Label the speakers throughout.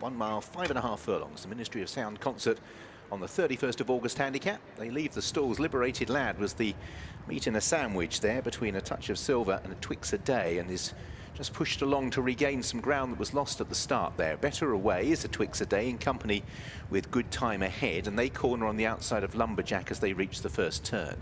Speaker 1: 1 mile, 5.5 furlongs. The Ministry of Sound concert on the 31st of August handicap. They leave the stalls. Liberated Lad was the meat in a sandwich there between A Touch of Silver and A Twix a Day, and is just pushed along to regain some ground that was lost at the start there. Better away is A Twix a Day in company with Good Time Ahead, and they corner on the outside of Lumberjack as they reach the first turn.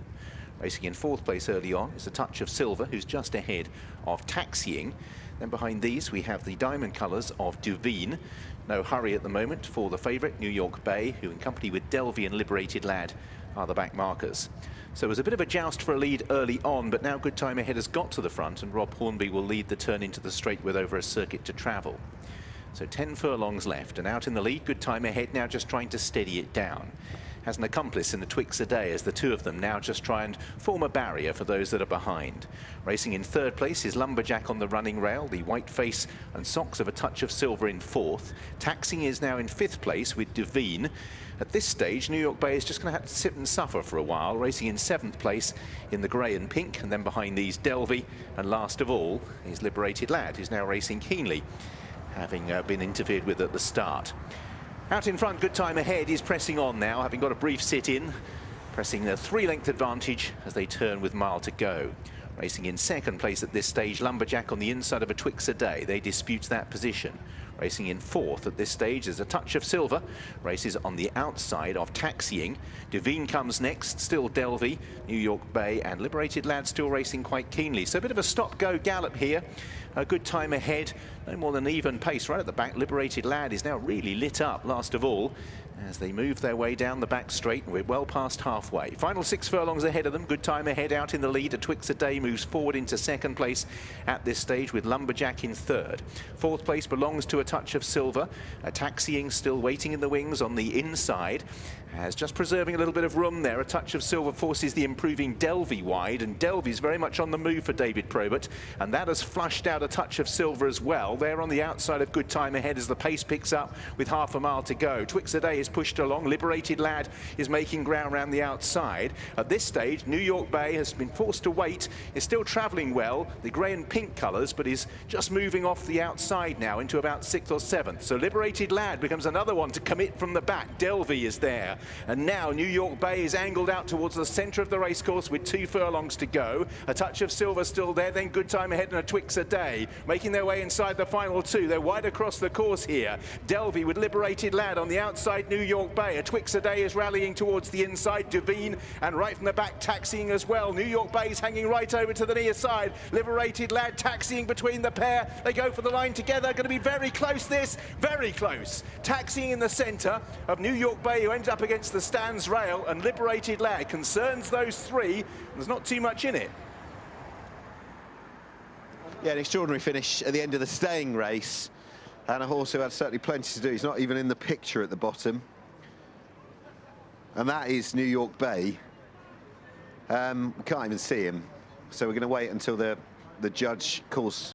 Speaker 1: Racing in 4th place early on is A Touch of Silver, who's just ahead of Taxiing. Then behind these we have the diamond colours of Duveen. No hurry at the moment for the favourite, New York Bay, who in company with Delvey and Liberated Lad are the back markers. So it was a bit of a joust for a lead early on, but now Good Time Ahead has got to the front, and Rob Hornby will lead the turn into the straight with over a circuit to travel. So 10 furlongs left, and out in the lead, Good Time Ahead now just trying to steady it down. Has an accomplice in A Twix a Day as the two of them now just try and form a barrier for those that are behind. Racing in 3rd place is Lumberjack on the running rail, the white face and socks of A Touch of Silver in 4th. Taxing is now in 5th place with Duveen. At this stage, New York Bay is just going to have to sit and suffer for a while, racing in 7th place in the grey and pink, and then behind these Delvey, and last of all is Liberated Lad, who's now racing keenly, having been interfered with at the start. Out in front, Good Time Ahead is pressing on now, having got a brief sit-in, pressing the 3-length advantage as they turn with mile to go. Racing in 2nd place at this stage, Lumberjack on the inside of A Twix a Day. They dispute that position. Racing in 4th at this stage is A Touch of Silver. Races on the outside of Taxiing. Duveen comes next, still Delvey, New York Bay, and Liberated Lad still racing quite keenly. So a bit of a stop-go gallop here. A Good Time Ahead, no more than even pace right at the back. Liberated Lad is now really lit up last of all as they move their way down the back straight, and we're well past halfway. Final 6 furlongs ahead of them. Good Time Ahead out in the lead. A Twix a Day moves forward into 2nd place at this stage with Lumberjack in 3rd. 4th place belongs to A Touch of Silver. Taxiing still waiting in the wings on the inside, as just preserving a little bit of room there. A Touch of Silver forces the improving Delvey wide, and Delvey's very much on the move for David Probert, and that has flushed out A Touch of Silver as well. They're on the outside of Good Time Ahead as the pace picks up with half a mile to go. Twix a Day is pushed along. Liberated Lad is making ground around the outside. At this stage, New York Bay has been forced to wait, is still travelling well, the grey and pink colours, but is just moving off the outside now into about 6th or 7th. So Liberated Lad becomes another one to commit from the back. Delvey is there, and now New York Bay is angled out towards the centre of the racecourse with 2 furlongs to go. A Touch of Silver still there, then Good Time Ahead and A Twix a Day making their way inside the final 2. They're wide across the course here. Delvey with Liberated Lad on the outside. New York Bay. A Twix a Day is rallying towards the inside. Duveen, and right from the back Taxiing as well. New York Bay's hanging right over to the near side. Liberated Lad Taxiing between the pair. They go for the line together. Going to be very close this. Very close. Taxiing in the centre of New York Bay, who ends up against the stands rail, and Liberated Lad concerns those 3. There's not too much in it.
Speaker 2: Yeah, an extraordinary finish at the end of the staying race, and a horse who had certainly plenty to do. He's not even in the picture at the bottom, and that is New York Bay. We can't even see him, so we're going to wait until the judge calls